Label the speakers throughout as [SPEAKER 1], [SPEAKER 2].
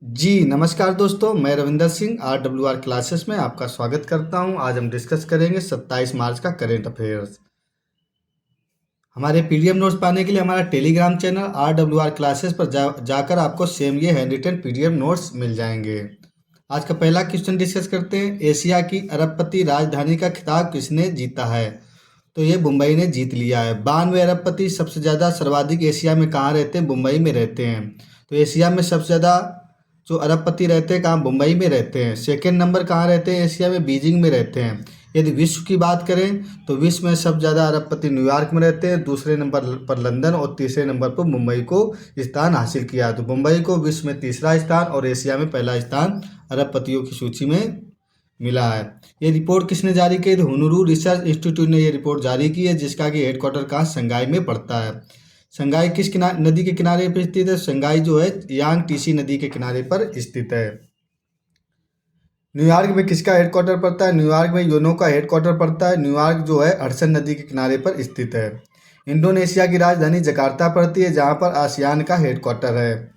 [SPEAKER 1] जी, नमस्कार दोस्तों, मैं रविंदर सिंह RWR क्लासेस में आपका स्वागत करता हूं। आज हम डिस्कस करेंगे 27 मार्च का करेंट अफेयर्स। हमारे पीडीएफ नोट्स पाने के लिए हमारा टेलीग्राम चैनल RWR क्लासेस पर जाकर आपको सेम ये हैंड रिटन पीडीएफ नोट्स मिल जाएंगे। आज का पहला क्वेश्चन डिस्कस करते हैं। एशिया की अरबपति राजधानी का खिताब किसने जीता है? तो ये मुंबई ने जीत लिया है। 92 अरबपति सबसे ज़्यादा सर्वाधिक एशिया में कहाँ रहते हैं? मुंबई में रहते हैं। तो एशिया में सबसे ज़्यादा जो अरबपति रहते हैं कहाँ? मुंबई में रहते हैं। सेकंड नंबर कहाँ रहते हैं एशिया में? बीजिंग में रहते हैं। यदि विश्व की बात करें तो विश्व में सबसे ज़्यादा अरबपति न्यूयॉर्क में रहते हैं, दूसरे नंबर पर लंदन और तीसरे नंबर पर मुंबई को स्थान हासिल किया। तो मुंबई को विश्व में तीसरा स्थान और एशिया में पहला स्थान अरबपतियों की सूची में मिला है। ये रिपोर्ट किसने जारी की? हुनुरू रिसर्च इंस्टीट्यूट ने ये रिपोर्ट जारी की है, जिसका कि हेडक्वार्टर कहाँ? संघाई में पड़ता है। संघाई किस नदी के किनारे पर स्थित है? संघाई जो है यांग टीसी नदी के किनारे पर स्थित है। न्यूयॉर्क में किसका हेडक्वार्टर पड़ता है? न्यूयॉर्क में यूनो का हेडक्वार्टर पड़ता है। न्यूयॉर्क जो है हडसन नदी के किनारे पर स्थित है। इंडोनेशिया की राजधानी जकार्ता पड़ती है, जहाँ पर आसियान का हेडक्वार्टर है।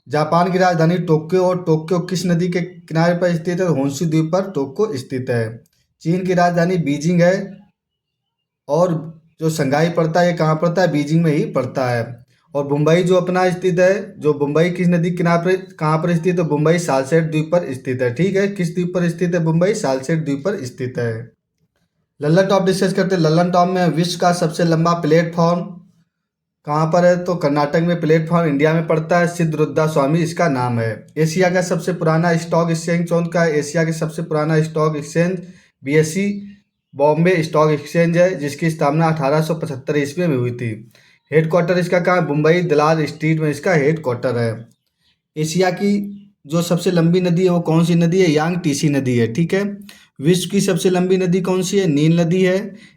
[SPEAKER 1] जापान की राजधानी टोक्यो, और टोक्यो किस नदी के किनारे पर स्थित है? होन्शु द्वीप पर टोक्यो स्थित है। चीन की राजधानी बीजिंग है, और जो संघाई पड़ता है ये कहाँ पड़ता है? बीजिंग में ही पड़ता है। और मुंबई जो अपना स्थित है, जो मुंबई किस नदी के किनारे पर कहाँ पर स्थित है? मुंबई सालसेट द्वीप पर स्थित है। ठीक है, किस द्वीप पर स्थित है? मुंबई सालसेट द्वीप पर स्थित है। लल्लन टॉप डिस्कस करते हैं। लल्लन टॉप में विश्व का सबसे लंबा प्लेटफॉर्म कहाँ पर है? तो कर्नाटक में प्लेटफॉर्म इंडिया में पड़ता है। सिद्धरुद्धा स्वामी इसका नाम है। एशिया का सबसे पुराना स्टॉक एक्सचेंज कौन का है? एशिया के सबसे पुराना stock exchange BSE Bombay stock exchange है, जिसकी स्थापना 1875 ईस्वी में हुई थी। हेडक्वार्टर इसका कहाँ? मुंबई दलाल स्ट्रीट में इसका हेडक्वार्टर है। एशिया की जो सबसे लंबी नदी है वो कौन सी नदी है? यांग टीसी नदी है। ठीक है। विश्व की सबसे लंबी नदी कौन सी है? नील नदी है।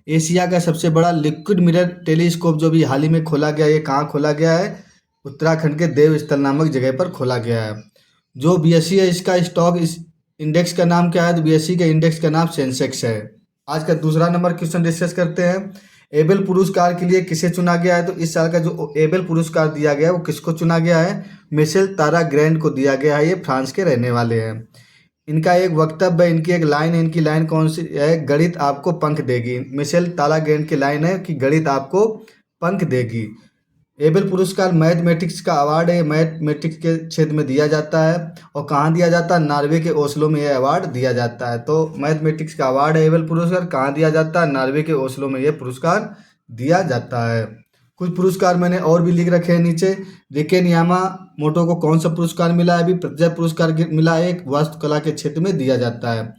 [SPEAKER 1] एशिया का सबसे बड़ा लिक्विड मिरर टेलीस्कोप जो भी हाल ही में खोला गया, ये कहाँ खोला गया है? उत्तराखंड के देवस्थल नामक जगह पर खोला गया है। जो BSE है इसका स्टॉक इस इंडेक्स का नाम क्या है? तो BSE के इंडेक्स का नाम सेंसेक्स है। आज का दूसरा नंबर क्वेश्चन डिस्कस करते हैं। एबेल पुरस्कार के लिए किसे चुना गया है? तो इस साल का जो एबेल पुरस्कार दिया गया है वो किसको चुना गया है? मिशेल तारा ग्रैंड को दिया गया है। ये फ्रांस के रहने वाले हैं। इनका एक वक्तव्य है, इनकी एक लाइन है। इनकी लाइन कौन सी है? गणित आपको पंख देगी। मिशेल तारा ग्रैंड की लाइन है कि गणित आपको पंख देगी। एबेल पुरस्कार मैथमेटिक्स का अवार्ड है। मैथमेटिक्स के क्षेत्र में दिया जाता है। और कहाँ दिया जाता है? नॉर्वे के ओस्लो में यह अवार्ड दिया जाता है। तो मैथमेटिक्स का अवार्ड है एबेल पुरस्कार। कहाँ दिया जाता है? नॉर्वे के ओस्लो में यह पुरस्कार दिया जाता है। कुछ पुरस्कार मैंने और भी लिख रखे हैं नीचे। रिके यामामोटो को कौन सा पुरस्कार मिला है? अभी प्रतिभा पुरस्कार मिला है, एक वास्तुकला के क्षेत्र में दिया जाता है।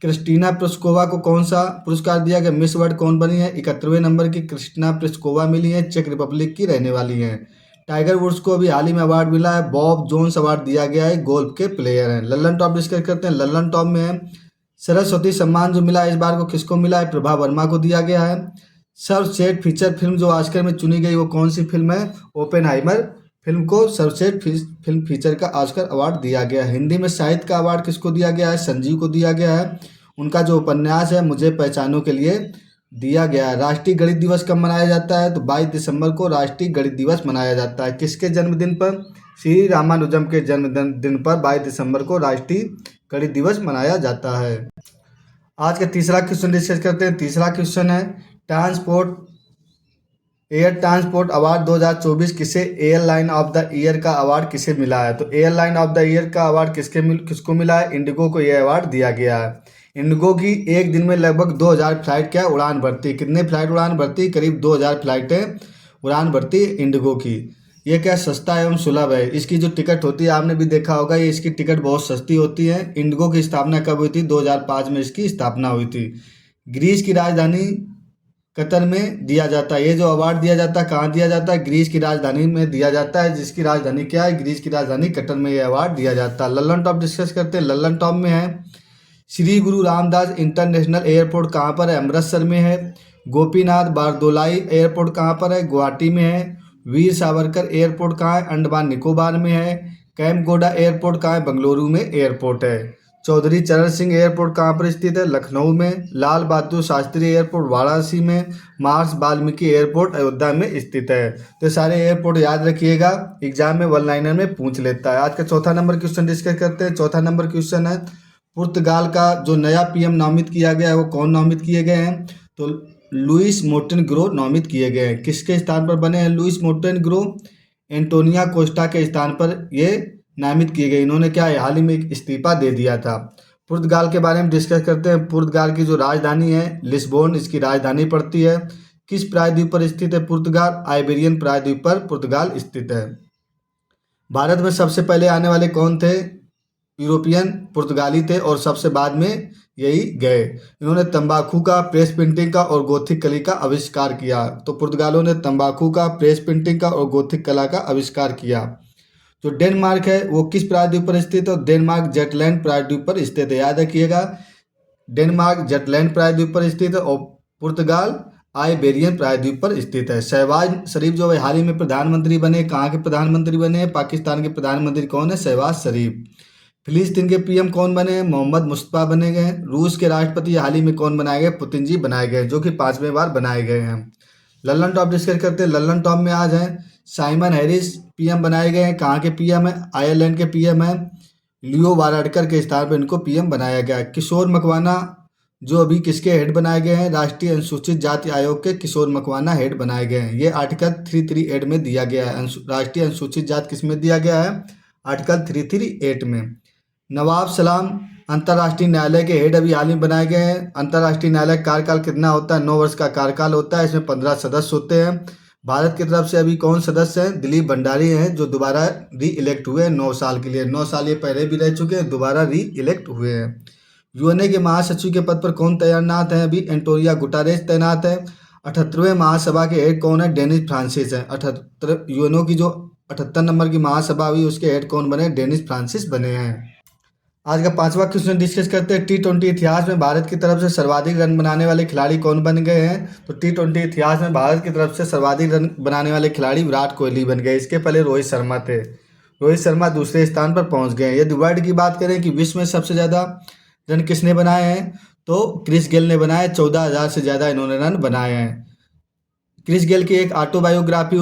[SPEAKER 1] क्रिस्टीना प्लिस्कोवा को कौन सा पुरस्कार दिया गया? मिस वर्ल्ड कौन बनी है? 71वें नंबर की क्रिस्टीना प्लिस्कोवा मिली है, चेक रिपब्लिक की रहने वाली हैं। टाइगर वुड्स को अभी हाल ही में अवार्ड मिला है। बॉब जोन्स अवार्ड दिया गया है, गोल्फ के प्लेयर हैं। लल्लन टॉप डिस्कस करते हैं। लल्लन टॉप में है सरस्वती सम्मान जो मिला है इस बार को किसको मिला है? प्रभा वर्मा को दिया गया है। सर्वश्रेष्ठ फीचर फिल्म जो ऑस्कर में चुनी गई वो कौन सी फिल्म है? ओपेनहाइमर फिल्म को सर्वश्रेष्ठ फिल्म फीचर का ऑस्कर अवार्ड दिया गया है। हिंदी में साहित्य का अवार्ड किसको दिया गया है? संजीव को दिया गया है। उनका जो उपन्यास है मुझे पहचानों के लिए दिया गया है। राष्ट्रीय गणित दिवस कब मनाया जाता है? तो 22 दिसंबर को राष्ट्रीय गणित दिवस मनाया जाता है। किसके जन्मदिन पर? श्री रामानुजम के जन्मदिन पर 22 दिसंबर को राष्ट्रीय गणित दिवस मनाया जाता है। आज का तीसरा क्वेश्चन डिस्कस करते हैं। तीसरा क्वेश्चन है एयर ट्रांसपोर्ट अवार्ड 2024 किसे एयरलाइन ऑफ द ईयर का अवार्ड किसे मिला है? तो एयरलाइन ऑफ द ईयर का अवार्ड किसको मिला है? इंडिगो को यह अवार्ड दिया गया है। इंडिगो की एक दिन में लगभग 2000 फ्लाइट क्या उड़ान भरती? कितने फ्लाइट उड़ान भरती? करीब 2000 फ्लाइटें उड़ान भरती इंडिगो की। ये क्या सस्ता एवं सुलभ है। इसकी जो टिकट होती है आपने भी देखा होगा, ये इसकी टिकट बहुत सस्ती होती है। इंडिगो की स्थापना कब हुई थी? 2005 में इसकी स्थापना हुई थी। ग्रीस की राजधानी कतर में दिया जाता है। ये जो अवार्ड दिया जाता है कहाँ दिया जाता है? ग्रीस की राजधानी में दिया जाता है, जिसकी राजधानी क्या है? ग्रीस की राजधानी कतर में ये अवार्ड दिया जाता है। लल्लन टॉप डिस्कस करते हैं। लल्लन टॉप में है श्री गुरु रामदास इंटरनेशनल एयरपोर्ट कहाँ पर है? अमृतसर में है। गोपीनाथ बारदोलाई एयरपोर्ट कहाँ पर है? गुवाहाटी में है। वीर सावरकर एयरपोर्ट कहाँ है? अंडमान निकोबार में है। कैंपगोडा एयरपोर्ट कहाँ है? बेंगलुरु में एयरपोर्ट है। चौधरी चरण सिंह एयरपोर्ट कहाँ पर स्थित है? लखनऊ में। लाल बहादुर शास्त्री एयरपोर्ट वाराणसी में। महर्षि वाल्मीकि एयरपोर्ट अयोध्या में स्थित है। तो सारे एयरपोर्ट याद रखिएगा, एग्जाम में वन लाइनर में पूछ लेता है। आज का चौथा नंबर क्वेश्चन डिस्कस करते हैं। चौथा नंबर क्वेश्चन है, पुर्तगाल का जो नया पीएम नामित किया गया है वो कौन नामित किए गए हैं? तो लुइस मोंटेनेग्रो नामित किए गए हैं। किसके स्थान पर बने हैं लुइस मोंटेनेग्रो? एंटोनिया कोस्टा के स्थान पर ये नामित किए गए। इन्होंने क्या है, हाल ही में एक इस्तीफा दे दिया था। पुर्तगाल के बारे में डिस्कस करते हैं। पुर्तगाल की जो राजधानी है लिस्बोन इसकी राजधानी पड़ती है। किस प्रायद्वीप पर स्थित है पुर्तगाल? आइबेरियन प्रायद्वीप पर पुर्तगाल स्थित है। भारत में सबसे पहले आने वाले कौन थे? यूरोपियन पुर्तगाली थे और सबसे बाद में यही गए। इन्होंने तंबाकू का, प्रेस प्रिंटिंग का और गोथिक कला का आविष्कार किया। तो पुर्तगालों ने तंबाकू का, प्रेस प्रिंटिंग का और गोथिक कला का आविष्कार किया। जो डेनमार्क है वो किस प्रायद्वीप पर स्थित है? डेनमार्क जटलैंड प्रायद्वीप पर स्थित है। याद रखिएगा, डेनमार्क जटलैंड प्रायद्वीप पर स्थित है और पुर्तगाल आइबेरियन प्रायद्वीप पर स्थित है। शहबाज शरीफ जो है हाल ही में प्रधानमंत्री बने, कहाँ के प्रधानमंत्री बने? पाकिस्तान के प्रधानमंत्री कौन है? शहबाज शरीफ। फिलिस्तीन के पीएम कौन बने? मोहम्मद मुस्तफा बने गए। रूस के राष्ट्रपति हाल ही में कौन बनाए गए? पुतिन जी बनाए गए, जो कि 5वें बार बनाए गए हैं। लल्लन टॉप डिस्कस करते हैं। लल्लन टॉप में आज है साइमन हैरिस पीएम बनाए गए हैं। कहाँ के पीएम है? आयरलैंड के पीएम है। लियो वाराडकर के स्थान पर इनको पीएम बनाया गया है। किशोर मकवाना जो अभी किसके हेड बनाए गए हैं? राष्ट्रीय अनुसूचित जाति आयोग के किशोर मकवाना हेड बनाए गए हैं। ये आर्टिकल 338 में दिया गया है। राष्ट्रीय अनुसूचित जाति किस में दिया गया है? आर्टिकल 338 में। नवाब सलाम अंतर्राष्ट्रीय न्यायालय के हेड अभी हाल ही बनाए गए हैं। अंतर्राष्ट्रीय न्यायालय का कार्यकाल कितना होता है? 9 वर्ष का कार्यकाल होता है। इसमें 15 सदस्य होते हैं। भारत की तरफ से अभी कौन सदस्य हैं? दिलीप भंडारी हैं, जो दोबारा री इलेक्ट हुए हैं 9 साल के लिए। 9 साल ये पहले भी रह चुके हैं, दोबारा री इलेक्ट हुए हैं। यूएनए के महासचिव के पद पर कौन तैनात है? अभी एंटोनियो गुटेरेस तैनात है। 78वें महासभा के हेड कौन है? डेनिस फ्रांसिस है। 78 यूएनओ की जो 78 नंबर की महासभा हुई उसके हेड कौन बने? डेनिस फ्रांसिस बने हैं। आज का 5वां क्वेश्चन डिस्कस करते हैं। T20 इतिहास में भारत की तरफ से सर्वाधिक रन बनाने वाले खिलाड़ी कौन बन गए हैं? तो T20 इतिहास में भारत की तरफ से सर्वाधिक रन बनाने वाले खिलाड़ी विराट कोहली बन गए। इसके पहले रोहित शर्मा थे। रोहित शर्मा दूसरे स्थान पर पहुंच गए। यदि वर्ल्ड की बात करें कि विश्व में सबसे ज़्यादा रन किसने बनाए हैं, तो क्रिस गेल ने बनाए। 14,000 से ज़्यादा इन्होंने रन बनाए हैं। क्रिस गेल की एक ऑटोबायोग्राफी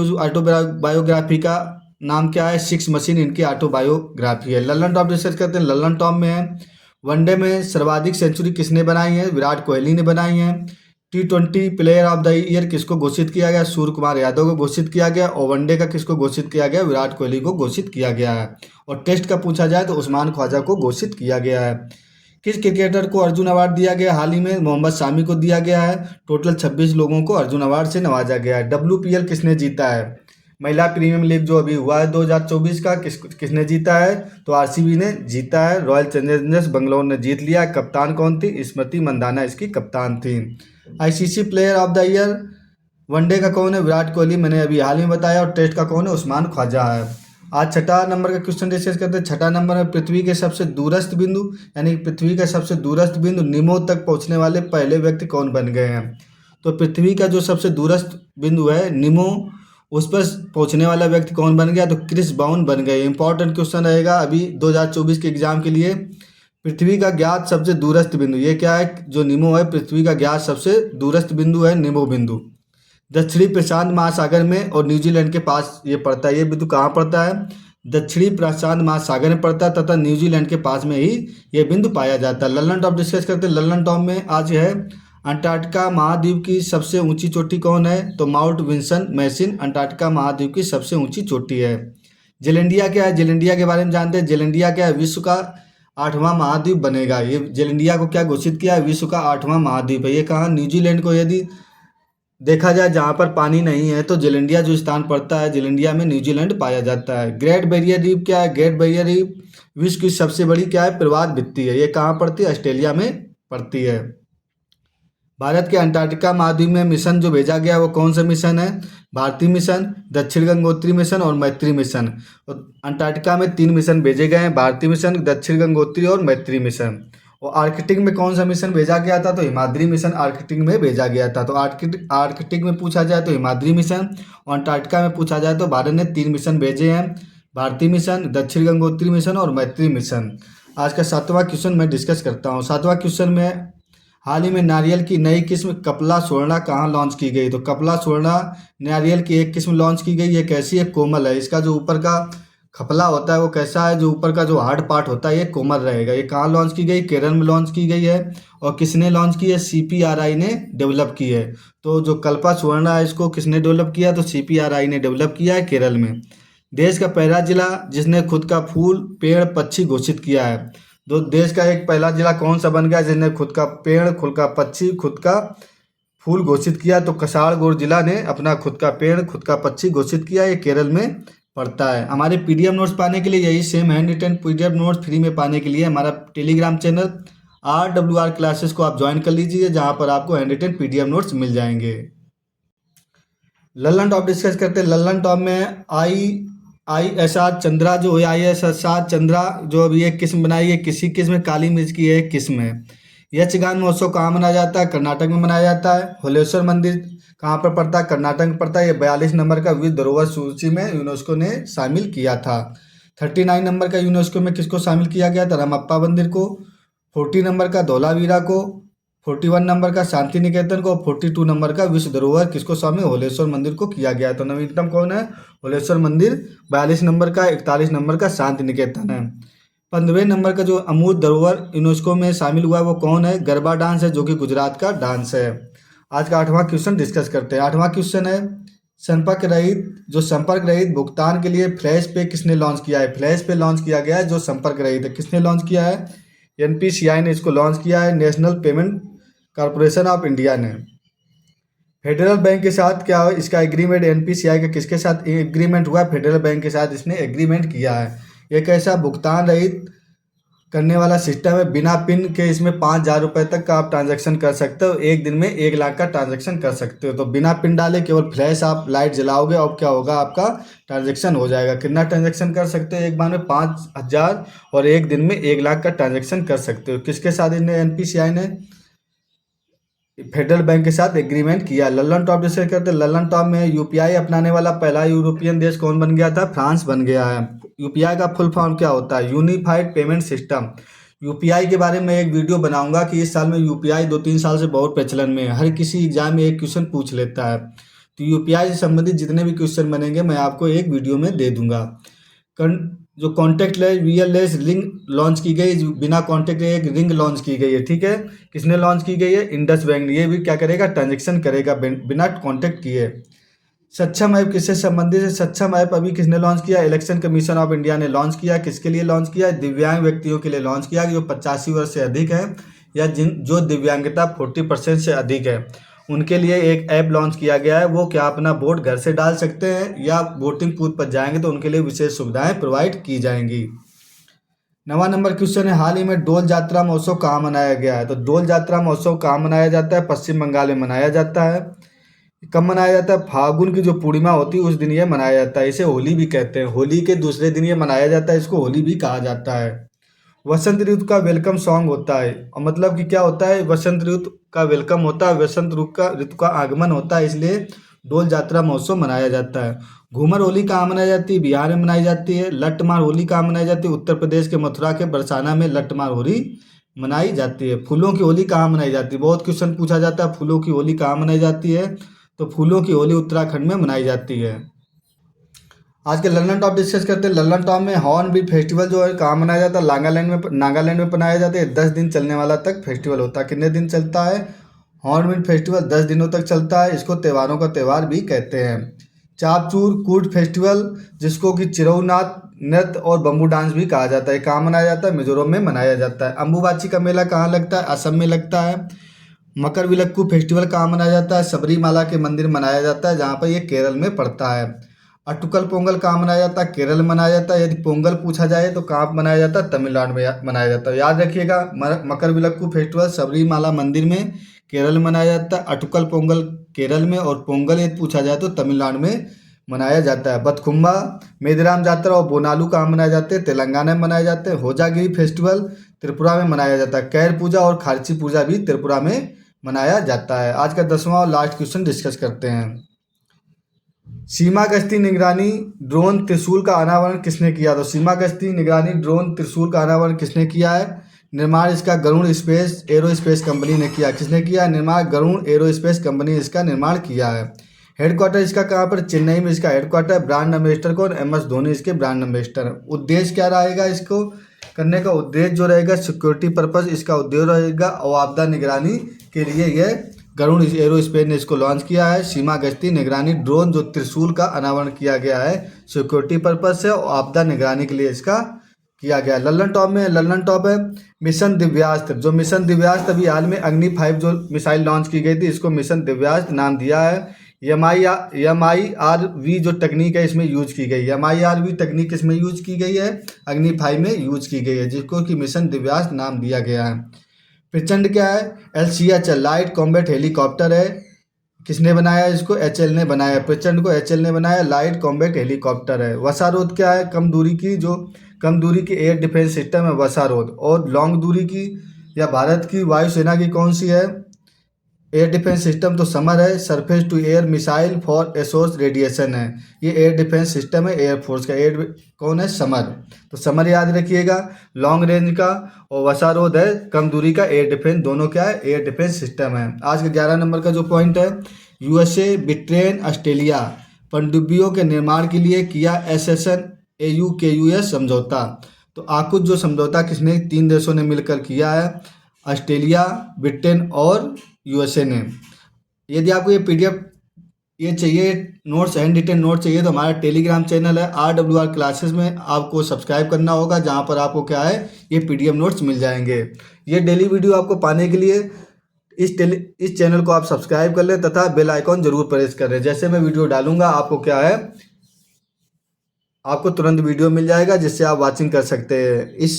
[SPEAKER 1] का नाम क्या है? 6 मशीन इनकी ऑटोबायोग्राफी है। लल्लन टॉप डिस्कस करते हैं। लल्लन टॉप में है वनडे में सर्वाधिक सेंचुरी किसने बनाई है? विराट कोहली ने बनाई है। T20 player of the year किसको घोषित किया गया? सूर्य कुमार यादव को घोषित किया गया। और वनडे का किसको घोषित किया गया? विराट कोहली को घोषित किया गया है। और टेस्ट का पूछा जाए तो उस्मान ख्वाजा को घोषित किया गया है। किस क्रिकेटर को अर्जुन अवार्ड दिया गया? हाल ही में मोहम्मद शामी को दिया गया है। टोटल 26 लोगों को अर्जुन अवार्ड से नवाजा गया है। WPL किसने जीता है? महिला प्रीमियम लीग जो अभी हुआ है 2024 का, किसने जीता है? तो RCB ने जीता है। रॉयल चैलेंजर्स बेंगलोर ने जीत लिया। कप्तान कौन थी? स्मृति मंदाना इसकी कप्तान थी। ICC player of the year one day का कौन है? विराट कोहली, मैंने अभी हाल ही बताया। और टेस्ट का कौन है? उस्मान ख्वाजा है। आज छठा नंबर का क्वेश्चन डिस्कस करते हैं। छठा नंबर में पृथ्वी के सबसे दूरस्थ बिंदु, यानी पृथ्वी का सबसे दूरस्थ बिंदु निमो तक पहुंचने वाले पहले व्यक्ति कौन बन गए हैं? तो पृथ्वी का जो सबसे दूरस्थ बिंदु है निमो, उस पर पहुंचने वाला व्यक्ति कौन बन गया? तो क्रिस बाउन बन गए। इंपॉर्टेंट क्वेश्चन रहेगा अभी 2024 के एग्जाम के लिए। पृथ्वी का ज्ञात सबसे दूरस्थ बिंदु ये क्या है? जो निमो है, पृथ्वी का ज्ञात सबसे दूरस्थ बिंदु है निमो बिंदु। दक्षिणी प्रशांत महासागर में और न्यूजीलैंड के पास ये पड़ता है। ये बिंदु कहाँ पड़ता है? दक्षिणी प्रशांत महासागर में पड़ता है तथा न्यूजीलैंड के पास में ही ये बिंदु पाया जाता है। लल्लन टॉप डिस्कस करते हैं। लल्लन टॉप में आज है अंटार्कटिका महाद्वीप की सबसे ऊंची चोटी कौन है? तो माउंट विंसन मैसिन अंटार्कटिका महाद्वीप की सबसे ऊंची चोटी है। जेलेंडिया क्या है? जेलेंडिया के बारे में जानते हैं। जेलेंडिया क्या है? विश्व का 8वां महाद्वीप बनेगा। ये जेलेंडिया को क्या घोषित किया है? विश्व का 8वां महाद्वीप है। ये कहाँ? न्यूजीलैंड को यदि देखा जाए जहाँ पर पानी नहीं है तो जेलेंडिया जो स्थान पड़ता है, जेलेंडिया में न्यूजीलैंड पाया जाता है। ग्रेट बैरियर रीफ क्या है? ग्रेट बैरियर रीफ विश्व की सबसे बड़ी क्या है? प्रवाल भित्ति है। ये कहाँ पड़ती है? ऑस्ट्रेलिया में पड़ती है। भारत के अंटार्कटिका महाद्वीप में मिशन जो भेजा गया वो कौन सा मिशन है? भारतीय मिशन, दक्षिण गंगोत्री मिशन और मैत्री मिशन। और अंटार्कटिका में 3 मिशन भेजे गए हैं, भारतीय मिशन, दक्षिण गंगोत्री और मैत्री मिशन। और आर्कटिक में कौन सा मिशन भेजा गया था? तो हिमाद्री मिशन आर्कटिक में भेजा गया था। तो आर्कटिक में पूछा जाए तो हिमाद्री मिशन, और अंटार्कटिका में पूछा जाए तो भारत ने 3 मिशन भेजे हैं, भारतीय मिशन, दक्षिण गंगोत्री मिशन और मैत्री मिशन। आज का 7वां क्वेश्चन मैं डिस्कस करता हूँ। 7वां क्वेश्चन में हाल ही में नारियल की नई किस्म कपला स्वर्णा कहाँ लॉन्च की गई? तो कपला स्वर्णा नारियल की एक किस्म लॉन्च की गई। ये कैसी है? कोमल है। इसका जो ऊपर का खपला होता है वो कैसा है? जो ऊपर का जो हार्ड पार्ट होता है ये कोमल रहेगा। ये कहाँ लॉन्च की गई? केरल में लॉन्च की गई है। और किसने लॉन्च की है? CPRI ने डेवलप की है। तो जो कल्पा स्वर्णा है इसको किसने डेवलप किया? तो CPRI ने डेवलप किया है केरल में। देश का पहला जिला जिसने खुद का फूल पेड़ पक्षी घोषित किया है। तो देश का एक पहला जिला कौन सा बन गया जिसने खुद का पेड़ खुद का पक्षी खुद का फूल घोषित किया? तो कसारगोड जिला ने अपना खुद का पेड़ खुद का पक्षी घोषित किया। ये केरल में पड़ता है। हमारे PDF नोट्स पाने के लिए यही same hand written PDF notes free में पाने के लिए हमारा टेलीग्राम चैनल RWR क्लासेस को आप ज्वाइन कर लीजिए, जहाँ पर आपको हैंड रिटन PDF नोट्स मिल जाएंगे। लल्लन टॉप डिस्कस करते हैं। लल्लन टॉप में ISR चंद्रा जो है, ISR चंद्रा जो अभी एक किस्म बनाई है, किसी किस्म काली मिर्च की एक किस्म है। यक्षगान महोत्सव कहाँ मनाया जाता है? कर्नाटक में मनाया जाता है। होलेश्वर मंदिर कहाँ पर पड़ता है? कर्नाटक में पड़ता है। ये 42 नंबर का विश्व धरोहर सूची में यूनेस्को ने शामिल किया था। 39 नंबर का यूनेस्को में किसको शामिल किया गया था? रामप्पा मंदिर को। 40 नंबर का धौलावीरा को। 41 नंबर का शांति निकेतन को। 42 नंबर का विश्व धरोहर किसको शामिल? होलेश्वर मंदिर को किया गया है। तो नवीनतम कौन है? होलेश्वर मंदिर। 42 नंबर का। 41 नंबर का शांति निकेतन है। 15वें नंबर का जो अमूर्त धरोहर यूनेस्को में शामिल हुआ है वो कौन है? गरबा डांस है, जो कि गुजरात का डांस है। आज का 8वां क्वेश्चन डिस्कस करते हैं। 8वां क्वेश्चन है संपर्क रहित भुगतान के लिए फ्लैश पे किसने लॉन्च किया है? फ्लैश पे लॉन्च किया गया है जो संपर्क रहित है। किसने लॉन्च किया है? NPCI ने इसको लॉन्च किया है, national payment corporation of India ने। फेडरल बैंक के साथ क्या है इसका एग्रीमेंट? NPCI का किसके साथ एग्रीमेंट हुआ? फेडरल बैंक के साथ इसने एग्रीमेंट किया है। एक ऐसा भुगतान रहित करने वाला सिस्टम है, बिना पिन के इसमें 5,000 रुपये तक का आप ट्रांजैक्शन कर सकते हो। एक दिन में 1 लाख का ट्रांजैक्शन कर सकते हो। तो बिना पिन डाले केवल फ्लैश आप लाइट जलाओगे और क्या होगा? आपका ट्रांजैक्शन हो जाएगा। कितना ट्रांजैक्शन कर सकते हो? एक बार में 5,000 और एक दिन में 1 लाख का ट्रांजैक्शन कर सकते हो। किसके साथ इन्हें NPCI ने? फेडरल बैंक के साथ एग्रीमेंट किया। लल्लन टॉप डिस्कस करते हैं। लल्लन टॉप में UPI अपनाने वाला पहला यूरोपियन देश कौन बन गया था? फ्रांस बन गया है। UPI का फुल फॉर्म क्या होता है? Unified payment system. UPI के बारे में एक वीडियो बनाऊंगा कि इस साल में UPI 2-3 साल से बहुत प्रचलन में है। हर किसी एग्जाम में एक क्वेश्चन पूछ लेता है। तो UPI से संबंधित जितने भी क्वेश्चन बनेंगे मैं आपको एक वीडियो में दे दूंगा। जो कॉन्टेक्ट लेस रिंग लॉन्च की गई, बिना कॉन्टेक्ट एक रिंग लॉन्च की गई है। ठीक है, किसने लॉन्च की गई है? Indus bank. ये भी क्या करेगा? ट्रांजेक्शन करेगा बिना कॉन्टेक्ट किए। सक्षम ऐप किससे संबंधित है? सक्षम ऐप अभी किसने लॉन्च किया? इलेक्शन कमीशन ऑफ इंडिया ने लॉन्च किया। किसके लिए लॉन्च किया? दिव्यांग व्यक्तियों के लिए लॉन्च किया जो 85 वर्ष से अधिक है या जो दिव्यांगता 40% से अधिक है, उनके लिए एक ऐप लॉन्च किया गया है। वो क्या अपना वोट घर से डाल सकते हैं या वोटिंग बूथ पर जाएंगे तो उनके लिए विशेष सुविधाएं प्रोवाइड की जाएंगी। 9वां नंबर क्वेश्चन है, हाल ही में डोल जात्रा महोत्सव कहाँ मनाया गया है? तो डोल जात्रा महोत्सव कहाँ मनाया जाता है? पश्चिम बंगाल में मनाया जाता है। कब मनाया जाता है? फागुन की जो पूर्णिमा होती है उस दिन ये मनाया जाता है। इसे होली भी कहते हैं। होली के दूसरे दिन ये मनाया जाता है, इसको होली भी कहा जाता है। वसंत ऋतु का वेलकम सॉन्ग होता है, और मतलब कि क्या होता है? वसंत ऋतु का वेलकम होता है, वसंत ऋतु का आगमन होता है, इसलिए डोल जात्रा महोत्सव मनाया जाता है। घूमर होली कहाँ मनाई जाती है? बिहार में मनाई जाती है। लट्ठमार होली कहाँ मनाई जाती है? उत्तर प्रदेश के मथुरा के बरसाना में लट्ठमार होली मनाई जाती है। फूलों की होली कहाँ मनाई जाती है? बहुत क्वेश्चन पूछा जाता है, फूलों की होली कहाँ मनाई जाती है? तो फूलों की होली उत्तराखंड में मनाई जाती है। आज के लल्लन टॉप डिस्कस करते हैं। लल्लन टॉप में हॉर्नबिल फेस्टिवल जो है कहाँ मनाया जाता है? नागालैंड में मनाया जाता है। 10 दिन चलने वाला तक फेस्टिवल होता है। कितने दिन चलता है? हॉर्नबिल फेस्टिवल 10 दिनों तक चलता है। इसको त्योहारों का त्यौहार भी कहते हैं। चापचूर कूट फेस्टिवल, जिसको कि चिरौनाथ नृत्य और बम्बू डांस भी कहा जाता है, कहाँ मनाया जाता है? मिजोरम में मनाया जाता है। अम्बुबाची का मेला कहाँ लगता है? असम में लगता है। मकर विलक्कू फेस्टिवल कहाँ मनाया जाता है? सबरीमाला के मंदिर मनाया जाता है, जहाँ पर ये केरल में पड़ता है। अटुकल पोंगल कहाँ मनाया जाता है? केरल में मनाया जाता है। यदि पोंगल पूछा जाए तो कहाँ मनाया जाता है? तमिलनाडु में मनाया जाता है। याद रखिएगा, मकर विलक्कू फेस्टिवल सबरीमाला मंदिर में केरल में मनाया जाता है। अटुकल पोंगल केरल में, और पोंगल यदि पूछा जाए तो तमिलनाडु में मनाया जाता है। बतखुम्बा, मेदिराम जात्रा और बोनालू कहाँ मनाए जाते हैं? तेलंगाना में मनाए जाते हैं। होजागिरी फेस्टिवल त्रिपुरा में मनाया जाता है। कैर पूजा और खारची पूजा भी त्रिपुरा में मनाया जाता है। आज का 10वां और लास्ट क्वेश्चन डिस्कस करते हैं। सीमा गश्ती निगरानी ड्रोन त्रिशूल का अनावरण किसने किया? तो सीमा गश्ती निगरानी ड्रोन त्रिशूल का अनावरण किसने किया है? निर्माण इसका गरुड़ स्पेस एरोस्पेस कंपनी ने किया। किसने किया? निर्माण गरुड़ एरोस्पेस कंपनी ने इसका निर्माण किया है। हेडक्वार्टर इसका कहाँ पर? चेन्नई में इसका हेडक्वार्टर। ब्रांड एम्बेसडर कौन? MS धोनी इसके ब्रांड एम्बेसडर। उद्देश्य क्या रहेगा इसको करने का? उद्देश्य जो रहेगा सिक्योरिटी पर्पस इसका उद्देश्य रहेगा और आपदा निगरानी के लिए यह गरुड़ एरोस्पेस ने इसको लॉन्च किया है। सीमा गश्ती निगरानी ड्रोन जो त्रिशूल का अनावरण किया गया है सिक्योरिटी पर्पस से और आपदा निगरानी के लिए इसका किया गया। लल्लन टॉप में लल्लन टॉप है मिशन दिव्यास्त्र। जो मिशन दिव्यास्त्र अभी हाल में अग्नि 5 जो मिसाइल लॉन्च की गई थी इसको मिशन दिव्यास्त्र नाम दिया है। MIRV जो टेक्निक है इसमें यूज की गई है। MIRV टेक्निक इसमें यूज की गई है, अग्नि 5 में यूज की गई है, जिसको कि मिशन दिव्यास्त्र नाम दिया गया है। प्रचंड क्या है? LCH लाइट कॉम्बैट हेलीकॉप्टर है। किसने बनाया इसको? HL ने बनाया। प्रचंड को HL ने बनाया। लाइट कॉम्बैट हेलीकॉप्टर है। वसारोध क्या है? कम दूरी की एयर डिफेंस सिस्टम है वसारोध। और लॉन्ग दूरी की या भारत की वायुसेना की कौन सी है एयर डिफेंस सिस्टम? तो समर है। Surface to air missile for assured radiation है। ये एयर डिफेंस सिस्टम है एयरफोर्स का। एयर कौन है? समर। तो समर याद रखिएगा लॉन्ग रेंज का, और वसारोध है कम दूरी का। एयर डिफेंस दोनों क्या है? एयर डिफेंस सिस्टम है। आज के 11 नंबर का जो पॉइंट है USA ब्रिटेन ऑस्ट्रेलिया पनडुब्बियों के निर्माण के लिए किया SSN AUKUS समझौता। तो आकुश जो समझौता किसने? 3 देशों ने मिलकर किया है, ऑस्ट्रेलिया, ब्रिटेन और USA ने। यदि आपको ये PDF ये चाहिए नोट्स हैंड रिटन नोट चाहिए तो हमारा टेलीग्राम चैनल है RWR क्लासेस में आपको सब्सक्राइब करना होगा, जहाँ पर आपको क्या है ये PDF नोट्स मिल जाएंगे। ये डेली वीडियो आपको पाने के लिए इस चैनल को आप सब्सक्राइब कर लें तथा बेल आइकॉन जरूर प्रेस करें। जैसे मैं वीडियो डालूंगा आपको क्या है आपको तुरंत वीडियो मिल जाएगा, जिससे आप वाचिंग कर सकते हैं। इस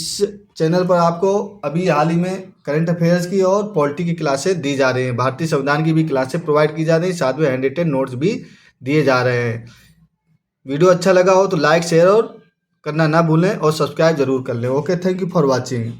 [SPEAKER 1] चैनल पर आपको अभी हाल ही में करंट अफेयर्स की और पॉलिटी की क्लासेस दी जा रही हैं। भारतीय संविधान की भी क्लासेस प्रोवाइड की जा रही हैं, साथ में हैंड रिटन नोट्स भी दिए जा रहे हैं। वीडियो अच्छा लगा हो तो लाइक शेयर और करना ना भूलें और सब्सक्राइब जरूर कर लें। Okay, thank you for watching.